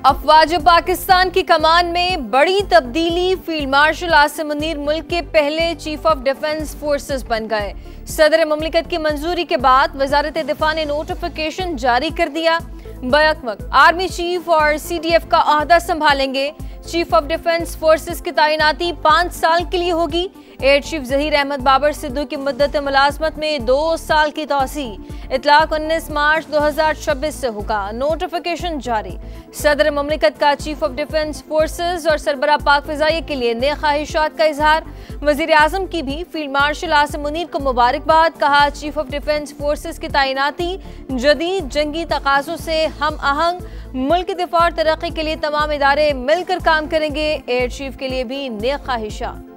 अफवाज पाकिस्तान की कमान में बड़ी तब्दीली। फील्ड मार्शल आसिम मुनीर मुल्क के पहले चीफ ऑफ डिफेंस फोर्सेस बन गए। सदर मुमलिकत की मंजूरी के बाद वजारत दिफा ने नोटिफिकेशन जारी कर दिया। बैक आर्मी चीफ और CDF का अहदा संभालेंगे। चीफ ऑफ डिफेंस फोर्सेस की तैनाती 5 साल के लिए होगी। एयर चीफ जहीर अहमद बाबर सिद्धू की मुद्दत मुलाजमत में 2 साल की तोसी। इतलाक 19 मार्च 2026 से होगा। नोटिफिकेशन जारी। सदर मुमलिकत का चीफ ऑफ डिफेंस फोर्सेस और सरबरा पाक फिजाइया के लिए नए ख्वाहिशात का इजहार। वजीर आजम की भी फील्ड मार्शल आसिम मुनीर को मुबारकबाद। कहा, चीफ ऑफ डिफेंस फोर्सेस की तैनाती जदीद जंगी तकाज़ों से हम आहंग। मुल्क की दिफा और तरक्की के लिए तमाम इदारे मिलकर काम करेंगे। एयर चीफ के लिए भी नए ख्वाहिशात।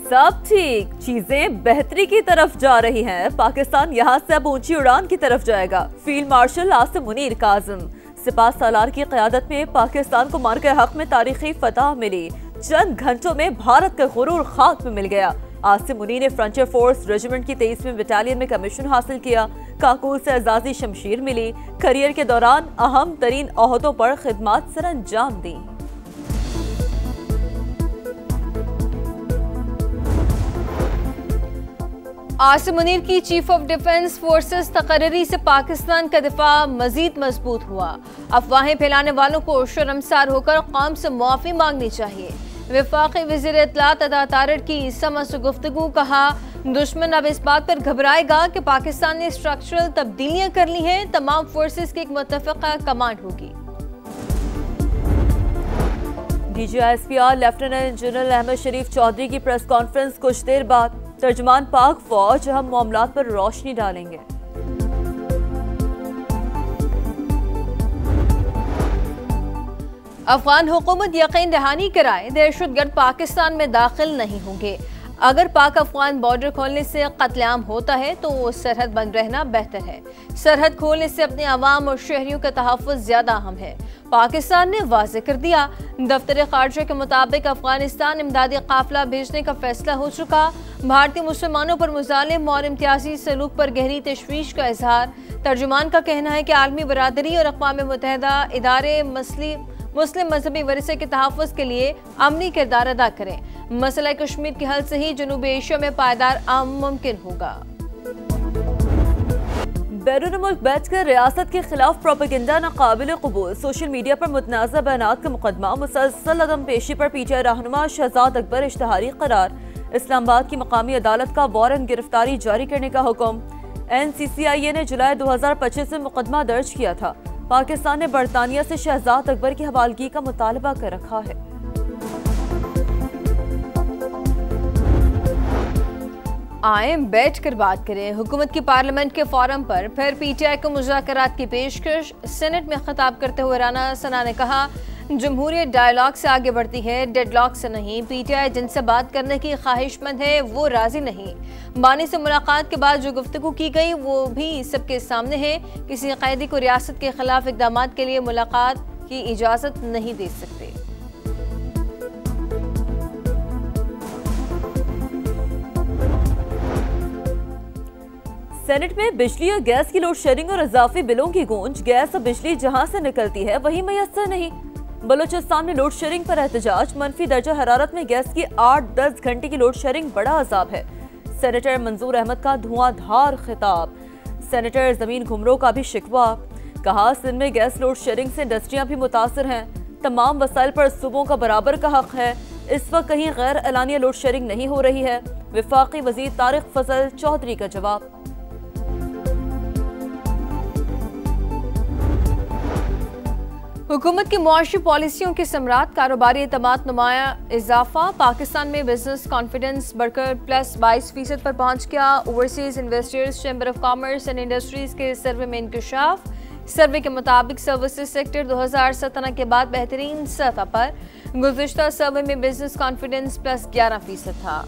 सब ठीक, चीजें बेहतरी की तरफ जा रही हैं। पाकिस्तान यहाँ से अब ऊंची उड़ान की तरफ जाएगा। फील्ड मार्शल आसिम मुनीर काज़िम सिपाह सालार की क़यादत में पाकिस्तान को मार्के हक में तारीखी फतह मिली। चंद घंटों में भारत का गुरूर खाक में मिल गया। आसिम मुनीर ने फ्रंटियर फोर्स रेजिमेंट की 23वीं बटालियन में कमीशन हासिल किया। काकूल से एजाजी शमशीर मिली। करियर के दौरान अहम तरीन ओहदों पर खिदमत सर अंजाम दी। आसिम मुनीर की चीफ ऑफ डिफेंस फोर्सेस तकर्री से पाकिस्तान का दिफा मजीद मजबूत हुआ। अफवाहें फैलाने वालों को शर्मसार होकर कौम से मुआफी मांगनी चाहिए। वफाकी वज़ीर इत्तलात अता तारड़ की समझ से गुफ्तगू। कहा, दुश्मन अब इस बात पर घबराएगा कि पाकिस्तान ने स्ट्रक्चरल तब्दीलियां कर ली हैं। तमाम फोर्सेस की एक मुत्तफ़िक़ा कमांड होगी। DGISPR लेफ्टिनेंट जनरल अहमद शरीफ चौधरी की प्रेस कॉन्फ्रेंस कुछ देर बाद। तर्जुमान पाक फौज अहम मामलात पर रोशनी डालेंगे। अफगान हुकूमत यकीन दहानी कराए दहशतगर्द पाकिस्तान में दाखिल नहीं होंगे। अगर पाक अफगान बॉर्डर खोलने से कत्लेआम होता है तो सरहद बंद रहना बेहतर है। सरहद खोलने से अपने अवाम और शहरियों का तहफ़्फ़ुज़ ज्यादा अहम है। पाकिस्तान ने वाज़ेह कर दिया। दफ्तर खारजा के मुताबिक अफगानिस्तान इमदादी काफिला भेजने का फैसला हो चुका। भारतीय मुसलमानों पर मुजालिम और इम्तियाजी सलूक पर गहरी तशवीश का इजहार। तर्जुमान का कहना है कि आलमी बरादरी और अक़वाम मुत्तहिदा इदारे मुस्लिम मजहबी वरिसे के तहफ़्फ़ुज़ के लिए अमनी किरदार अदा करें। मसला कश्मीर के हल से ही जनूबी एशिया में पायदार अमन मुमकिन होगा। बैरून मुल्क बैठकर रियासत के खिलाफ प्रोपेगेंडा नाकाबिल कबूल। सोशल मीडिया पर मुतनाज़ा बयानात का मुकदमा। मुसलसल अदम पेशी पर PTI रहनुमा शहजाद अकबर इश्तहारी करार। इस्लामाबाद की मकामी अदालत का वारंट गिरफ्तारी जारी करने का हुक्म। NCCIA ने जुलाई 2025 में मुकदमा दर्ज किया था। पाकिस्तान ने बरतानिया से शहजाद अकबर की हवालगी का मुतालबा कर रखा है। आए बैठ कर बात करें। हुकूमत की पार्लियामेंट के फोरम पर फिर PTI को मुज़ाकरात की पेशकश। सेनेट में खिताब करते हुए राना सना ने कहा, जमहूरियत डायलॉग से आगे बढ़ती है, डेडलॉक से नहीं। PTI जिनसे बात करने की ख्वाहिशमंद है वो राजी नहीं। बानी से मुलाकात के बाद जो गुफ्तगू की गई वो भी सबके सामने है। किसी कैदी को रियासत के खिलाफ इकदाम के लिए मुलाकात की इजाज़त नहीं दे सकते। सेनेट में बिजली और गैस की लोड शेडिंग और इजाफी बिलों की गूंज। गैस और बिजली जहां से निकलती है वही मैसर नहीं। बलूचिस्तान में लोड शेडिंग पर एहतजाज। मनफी दर्जा हरारत में गैस की 8-10 घंटे की लोड शेडिंग बड़ा अजाब है। सेनेटर मंजूर अहमद का धुआंधार खिताब। सेनेटर जमीन घुमरो का भी शिकवा। कहा, सिंध में गैस लोड शेडिंग से इंडस्ट्रियां भी मुतासर हैं। तमाम वसाइल पर सूबों का बराबर का हक है। इस वक्त कहीं गैर एलानिया लोड शेडिंग नहीं हो रही है। वफाकी वजीर तारिक फजल चौधरी का जवाब। हुकूमत की मुआशी पॉलिसियों के समरात। कारोबारी एतमाद नुमाया इजाफा। पाकिस्तान में बिजनेस कॉन्फिडेंस बढ़कर +22% पर पहुंच गया। Overseas investors chamber of commerce and industries के सर्वे में इंकशाफ। सर्वे के मुताबिक सर्विसेज सेक्टर 2017 के बाद बेहतरीन सतह पर। गुज़िश्ता सर्वे में बिजनेस कॉन्फिडेंस +11% था।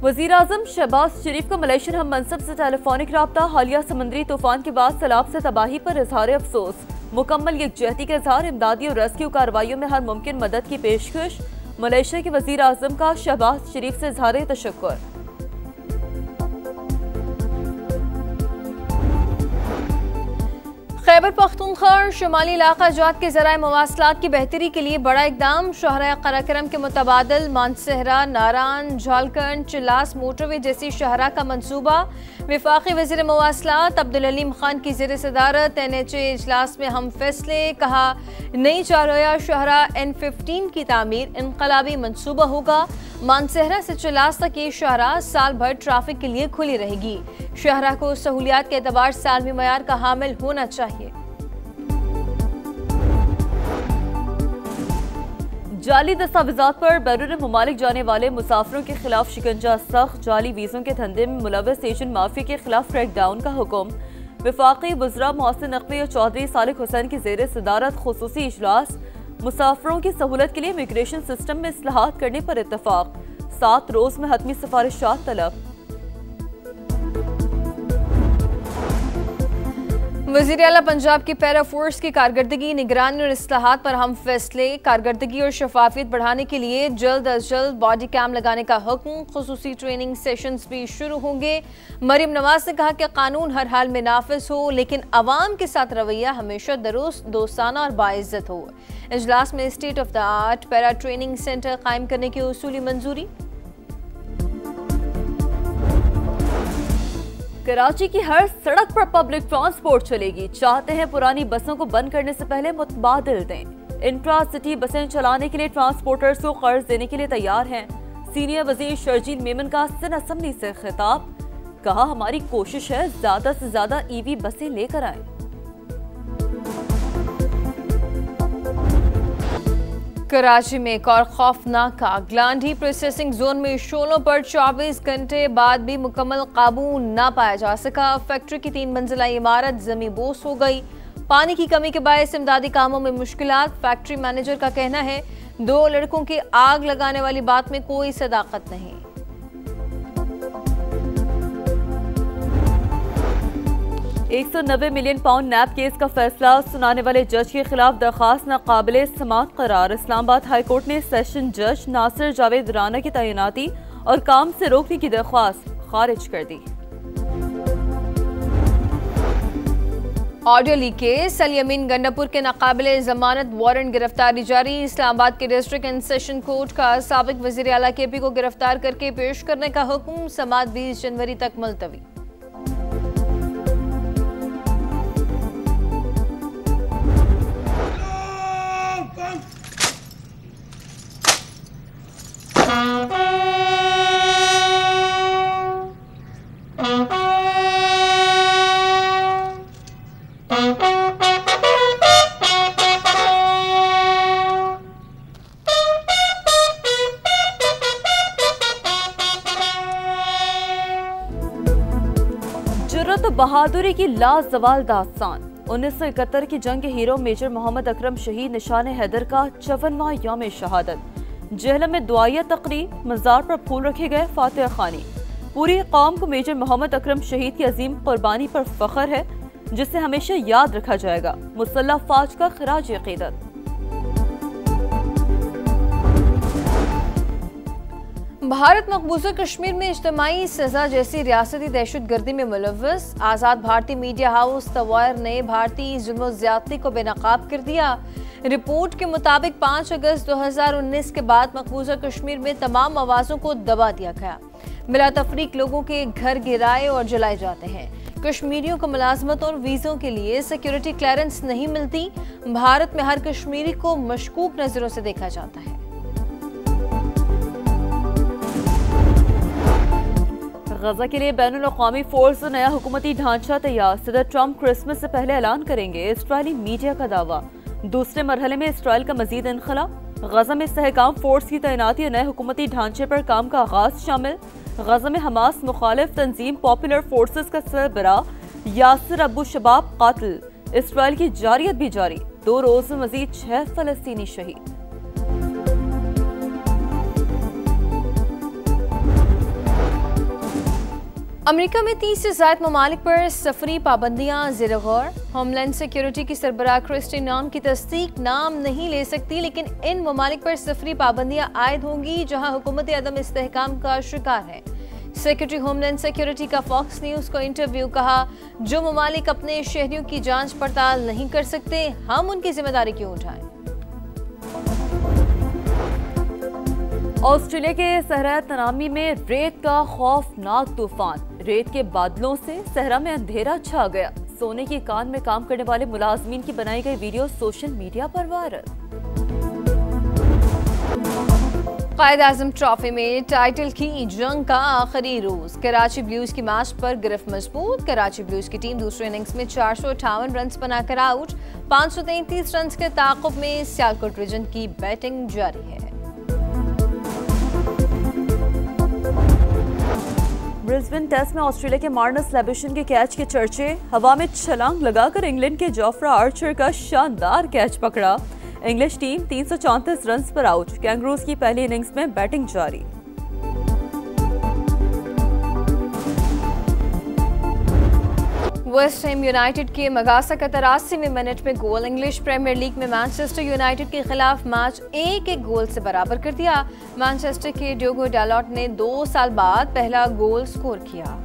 वज़ीर आज़म शहबाज शरीफ का मलेशियन हम मनसब से टेलीफोनिक राब्ता। हालिया समुद्री तूफान के बाद सैलाब से तबाही पर इजहार अफसोस। मुकम्मल यकजहती के इजहार। इमदादी और रेस्क्यू कार्रवाइयों में हर मुमकिन मदद की पेशकश। मलेशिया के वज़ीर आज़म का शहबाज शरीफ से इजहार तशक्कुर। खैबर पख्तूनख्वा और शुमाली इलाका जात के ज़राए मवासलात की बेहतरी के लिए बड़ा इकदाम। शाहराह कराक्रम के मुतबादल मानसहरा, नारान, झालकंड, चिल्लास मोटरवे जैसी शाहराह का मंसूबा। वफाकी वज़ीर मवासलात अब्दुल अलीम खान की ज़ेर सदारत NHA इजलास में हम फैसले। कहा, नई चारोया शाहराह N15 की तामीर इनकलाबी मंसूबा होगा। मानसहरा से चिल्लास तक ये शाहराह साल भर ट्रैफिक के लिए खुली रहेगी। शाहराह को सहूलियात के एतबार से आलमी मयार का हामिल होना चाहिए। जाली दस्तावेजात पर बैरून मुमालिक जाने वाले मुसाफिरों के खिलाफ शिकंजा सख्त। जाली वीज़ों के धंधे में मुलव्वस एजेंट माफिया के खिलाफ क्रैकडाउन का हुक्म। वफाकी वज़रा मोहसिन नकवी और चौधरी सालिक हुसैन की ज़ेर सदारत खुसूसी इजलास। मुसाफिरों की सहूलत के लिए इमिग्रेशन सिस्टम में इस्लाहात करने पर इत्तफाक। 7 रोज में हतमी सिफारिशात तलब। वज़ीर आला पंजाब की पैरा फोर्स की कारकर्दगी, निगरानी और इस्लाहात पर हम फैसले। कारकर्दगी और शफाफियत बढ़ाने के लिए जल्द अज जल्द बॉडी कैम लगाने का हुक्म। खुसूसी ट्रेनिंग सेशंस भी शुरू होंगे। मरीम नवाज ने कहा कि कानून हर हाल में नाफिज हो, लेकिन अवाम के साथ रवैया हमेशा दोस्ताना और बाइज्जत हो। इजलास में state of the art para training centre कायम करने की उसूली मंजूरी। कराची की हर सड़क पर पब्लिक ट्रांसपोर्ट चलेगी। चाहते हैं पुरानी बसों को बंद करने से पहले मुतबादिल दें। इंट्रा सिटी बसें चलाने के लिए ट्रांसपोर्टर्स को कर्ज देने के लिए तैयार हैं। सीनियर वजीर शर्जील मेमन का सिन असम्बली से खिताब। कहा, हमारी कोशिश है ज्यादा से ज्यादा EV बसें लेकर आएं। कराची में एक और खौफनाक आग। ग्लांडी प्रोसेसिंग जोन में शोलों पर 24 घंटे बाद भी मुकम्मल काबू न पाया जा सका। फैक्ट्री की 3 मंजिला इमारत जमी बोस हो गई। पानी की कमी के बायस इमदादी कामों में मुश्किलात। फैक्ट्री मैनेजर का कहना है 2 लड़कों की आग लगाने वाली बात में कोई सदाकत नहीं। 190 मिलियन पाउंड नैब केस का फैसला। सुनाने वाले जज के खिलाफ दरखास्त नाकाबिले समात करार। इस्लामाबाद हाई कोर्ट ने सेशन जज नासिर जावेद राना की तैनाती और काम से रोकने की दरख्वास्त खारिज कर दी। Audio leak case. Ali Amin Gandapur के नाकाबिले जमानत वारंट गिरफ्तारी जारी। इस्लामाबाद के डिस्ट्रिक्ट एंड सेशन कोर्ट का साबिक वजीर आला KP को गिरफ्तार करके पेश करने का हुक्म। समात 20 जनवरी तक मुलतवी। जुर्रत बहादुरी की लाजवाल दास्तान। 1971 की जंग के हीरो मेजर मोहम्मद अकरम शहीद निशान हैदर का 54वां यौम शहादत। जहलम में दुआया तकरीब, मज़ार पर फूल रखे गए, फातिहा खानी। पूरी कौम को मेजर मोहम्मद अकरम शहीद की अजीम कुर्बानी पर फख्र है, जिसे हमेशा याद रखा जाएगा। मुसल्लह फौज का खिराज अकीदत। भारत मकबूजा कश्मीर में इज्तिमाई सजा जैसी रियासती दहशतगर्दी में मुलव्वस। आज़ाद भारतीय मीडिया हाउस तवायर ने भारतीय जुल्म और ज़्यादती को बेनकाब कर दिया। रिपोर्ट के मुताबिक 5 अगस्त 2019 के बाद मकबूजा कश्मीर में तमाम आवाज़ों को दबा दिया गया। बिला तफरीक लोगों के घर गिराए और जलाए जाते हैं। कश्मीरियों को मुलाजमत और वीज़ों के लिए सिक्योरिटी क्लियरेंस नहीं मिलती। भारत में हर कश्मीरी को मशकूक नज़रों से देखा जाता है। गजा के लिए बैनुल अक़वामी फोर्स नया हुकूमती ढांचा तैयार। सदर ट्रंप क्रिसमस से पहले ऐलान करेंगे। इस्राएली मीडिया का दावा। दूसरे मरहले में इसराइल का मजीद इनखला। गजा में सहकाम फोर्स की तैनाती और नए हुकूमती ढांचे पर काम का आगाज शामिल। गजा में हमास मुखालिफ तंजीम पॉपुलर फोर्सेस का सरबरा यासिर अबू शबाब कातिल। इसराइल की जारियत भी जारी। 2 रोज में मजीद 6 फलस्तीनी शहीद। अमेरिका में 30 से ज़ायद ममालिक पर सफरी पाबंदियां ज़ेर गौर। होमलैंड सिक्योरिटी की सरबराह क्रिस्टी नॉन की तस्दीक नाम नहीं ले सकती, लेकिन इन ममालिक पर सफरी पाबंदियां आयद होंगी जहां हुकूमत अदम इस्तेहकाम का शिकार है। सेक्रेटरी होमलैंड सिक्योरिटी का फॉक्स न्यूज को इंटरव्यू, कहा जो ममालिक अपने शहरियों की जांच पड़ताल नहीं कर सकते, हम उनकी जिम्मेदारी क्यों उठाएं। ऑस्ट्रेलिया के सहरा तनामी में रेत का खौफनाक तूफान। रेत के बादलों से सहरा में अंधेरा छा गया। सोने की कान में काम करने वाले मुलाजमीन की बनाई गई वीडियो सोशल मीडिया पर वायरल। कायद-ए-आज़म ट्रॉफी में टाइटल की जंग का आखिरी रोज। कराची ब्लूज की मैच पर गिरफ्त मजबूत। कराची ब्लूज की टीम दूसरे इनिंग्स में 458 रन बनाकर आउट। 533 रन के ताक़ुब में सियालकोट रीजन की बैटिंग जारी है। ब्रिस्बेन टेस्ट में ऑस्ट्रेलिया के मार्नस लेबिशन के कैच के चर्चे। हवा में छलांग लगाकर इंग्लैंड के जोफ्रा आर्चर का शानदार कैच पकड़ा। इंग्लिश टीम 334 रन पर आउट। कैंगरूज की पहली इनिंग्स में बैटिंग जारी। वेस्ट हैम यूनाइटेड के मगासा का 83वें मिनट में गोल। इंग्लिश प्रीमियर लीग में मैनचेस्टर यूनाइटेड के खिलाफ मैच 1-1 गोल से बराबर कर दिया। मैनचेस्टर के डियोगो डालोट ने 2 साल बाद पहला गोल स्कोर किया।